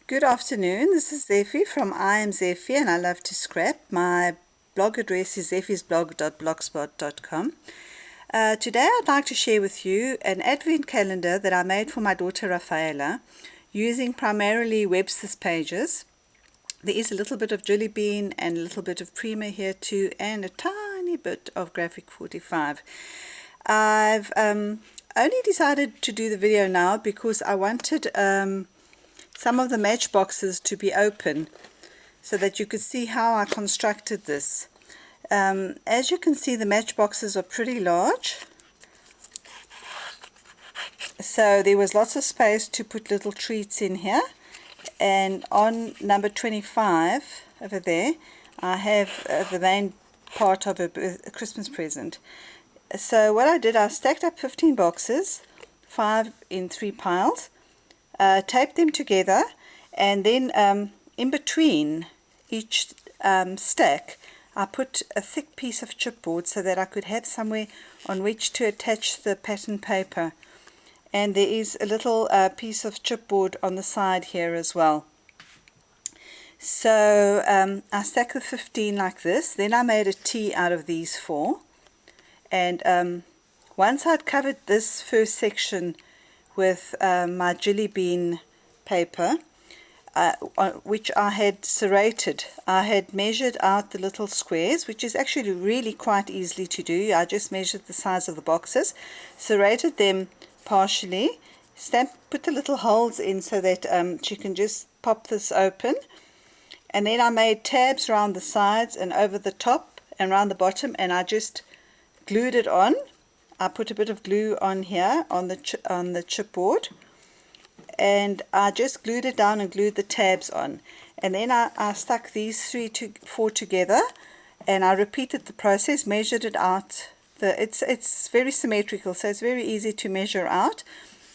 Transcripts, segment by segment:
Good afternoon, this is Zeffy from I Am Zeffy and I Love to Scrap. My blog address is zeffysblog.blogspot.com. Today I'd like to share with you an advent calendar that I made for my daughter Rafaela using primarily Websters pages. There is a little bit of Jillibean and a little bit of Prima here too, and a tiny bit of Graphic 45. I've only decided to do the video now because I wanted some of the matchboxes to be open so that you could see how I constructed this. As you can see, the matchboxes are pretty large, so there was lots of space to put little treats in here. And on number 25 over there I have the main part of a Christmas present. So what I did, I stacked up 15 boxes, 5 in 3 piles, taped them together, and then in between each stack I put a thick piece of chipboard so that I could have somewhere on which to attach the pattern paper. And there is a little piece of chipboard on the side here as well. So I stacked the 15 like this. Then I made a T out of these 4. And once I'd covered this first section with my Jillibean paper, which I had serrated, I had measured out the little squares, which is actually really quite easily to do. I just measured the size of the boxes, serrated them partially, put the little holes in so that she can just pop this open, and then I made tabs around the sides and over the top and around the bottom, and I just glued it on. I put a bit of glue on here on the chipboard, and I just glued it down and glued the tabs on, and then I stuck these 4 together, and I repeated the process, measured it out. It's very symmetrical, so it's very easy to measure out.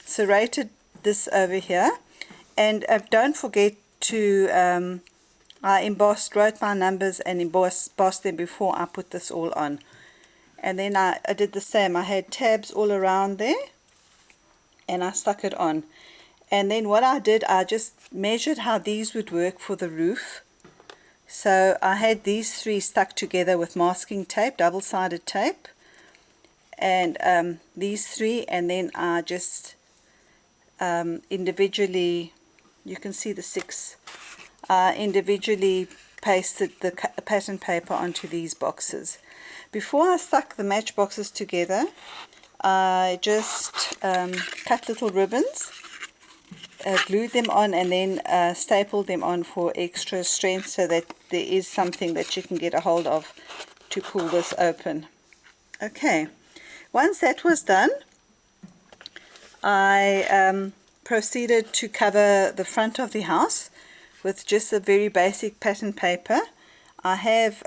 Serrated this over here, and don't forget to I wrote my numbers and embossed them before I put this all on. And then I did the same. I had tabs all around there, and I stuck it on. And then what I did, I just measured how these would work for the roof. So I had these 3 stuck together with masking tape, double-sided tape, and these 3, and then I just individually, you can see the 6, individually pasted the pattern paper onto these boxes. Before I stuck the matchboxes together, I just cut little ribbons, glued them on, and then stapled them on for extra strength so that there is something that you can get a hold of to pull this open. Okay, once that was done, I proceeded to cover the front of the house with just a very basic pattern paper. I have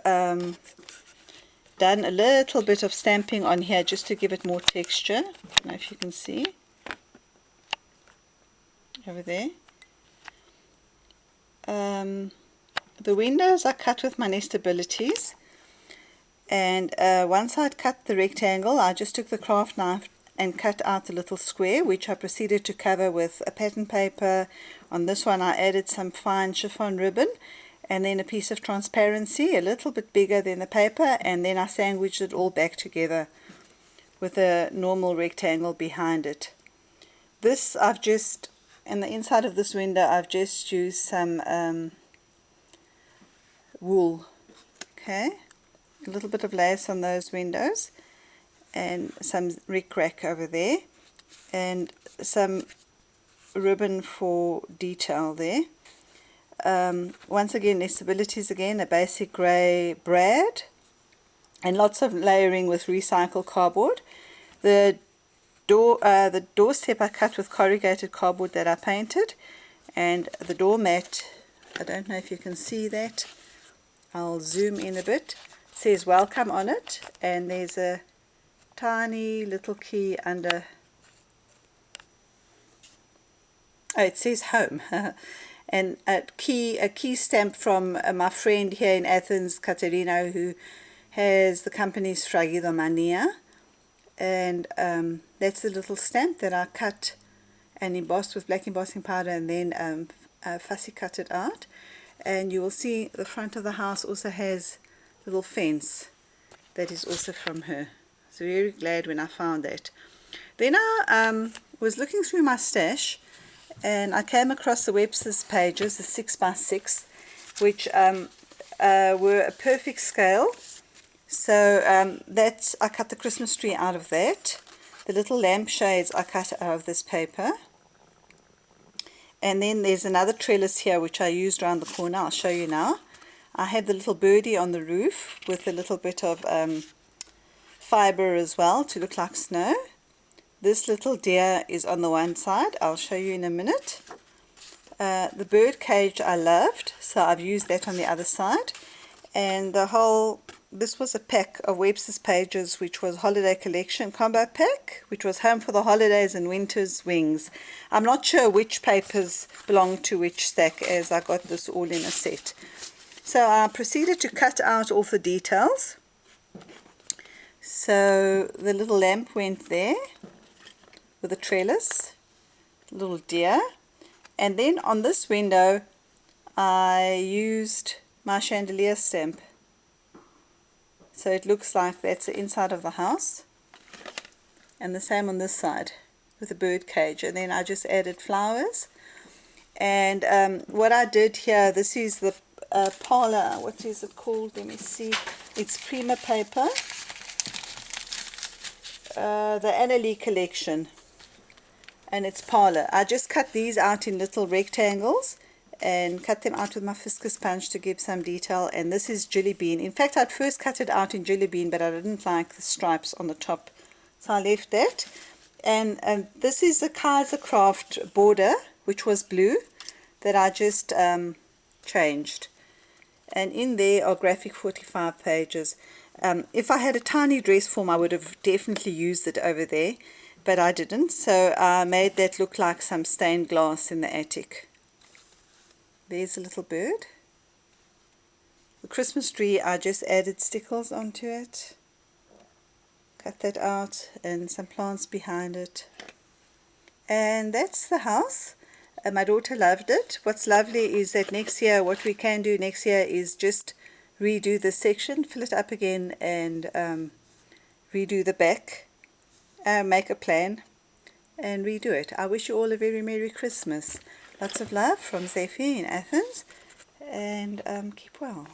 done a little bit of stamping on here just to give it more texture. I don't know if you can see over there. The windows I cut with my nestabilities, and once I'd cut the rectangle, I just took the craft knife and cut out the little square, which I proceeded to cover with a pattern paper. On this one I added some fine chiffon ribbon, and then a piece of transparency, a little bit bigger than the paper, and then I sandwiched it all back together with a normal rectangle behind it. This I've just, in the inside of this window, I've just used some wool, okay, a little bit of lace on those windows, and some rickrack over there, and some ribbon for detail there. Once again, nestabilities again, a basic grey brad, and lots of layering with recycled cardboard. The doorstep I cut with corrugated cardboard that I painted, and the doormat, I don't know if you can see that, I'll zoom in a bit, it says welcome on it, and there's a tiny little key under, oh, it says home, and a key stamp from my friend here in Athens, Katerina, who has the company Sfragidomania, and that's the little stamp that I cut and embossed with black embossing powder, and then fussy cut it out, and you will see the front of the house also has a little fence that is also from her. So very glad when I found that. Then I was looking through my stash and I came across the Websters pages, the 6x6, which were a perfect scale. So that's, I cut the Christmas tree out of that. The little lampshades I cut out of this paper. And then there's another trellis here which I used around the corner. I'll show you now. I have the little birdie on the roof with a little bit of fibre as well to look like snow. This little deer is on the one side. I'll show you in a minute. The bird cage I loved, so I've used that on the other side. And the whole, this was a pack of Webster's pages, which was Holiday Collection Combo Pack, which was Home for the Holidays and Winter's Wings. I'm not sure which papers belong to which stack, as I got this all in a set. So I proceeded to cut out all the details. So the little lamp went there with a trellis, little deer, and then on this window I used my chandelier stamp. So it looks like that's the inside of the house, and the same on this side with a bird cage, and then I just added flowers. And what I did here, this is the parlor, what is it called, let me see, it's Prima paper, the Annalie collection, and it's parlor. I just cut these out in little rectangles and cut them out with my Fiscus punch to give some detail. And this is Jillibean. In fact, I'd first cut it out in Jillibean, but I didn't like the stripes on the top, so I left that. And this is the Kaiser Craft border, which was blue, that I just changed. And in there are graphic 45 pages. If I had a tiny dress form, I would have definitely used it over there, but I didn't, so I made that look like some stained glass in the attic. There's a little bird. The Christmas tree, I just added stickles onto it. Cut that out, and some plants behind it. And that's the house. My daughter loved it. What's lovely is that next year, what we can do next year is just redo this section, fill it up again, and redo the back, make a plan, and redo it. I wish you all a very Merry Christmas. Lots of love from Zeffy in Athens, and keep well.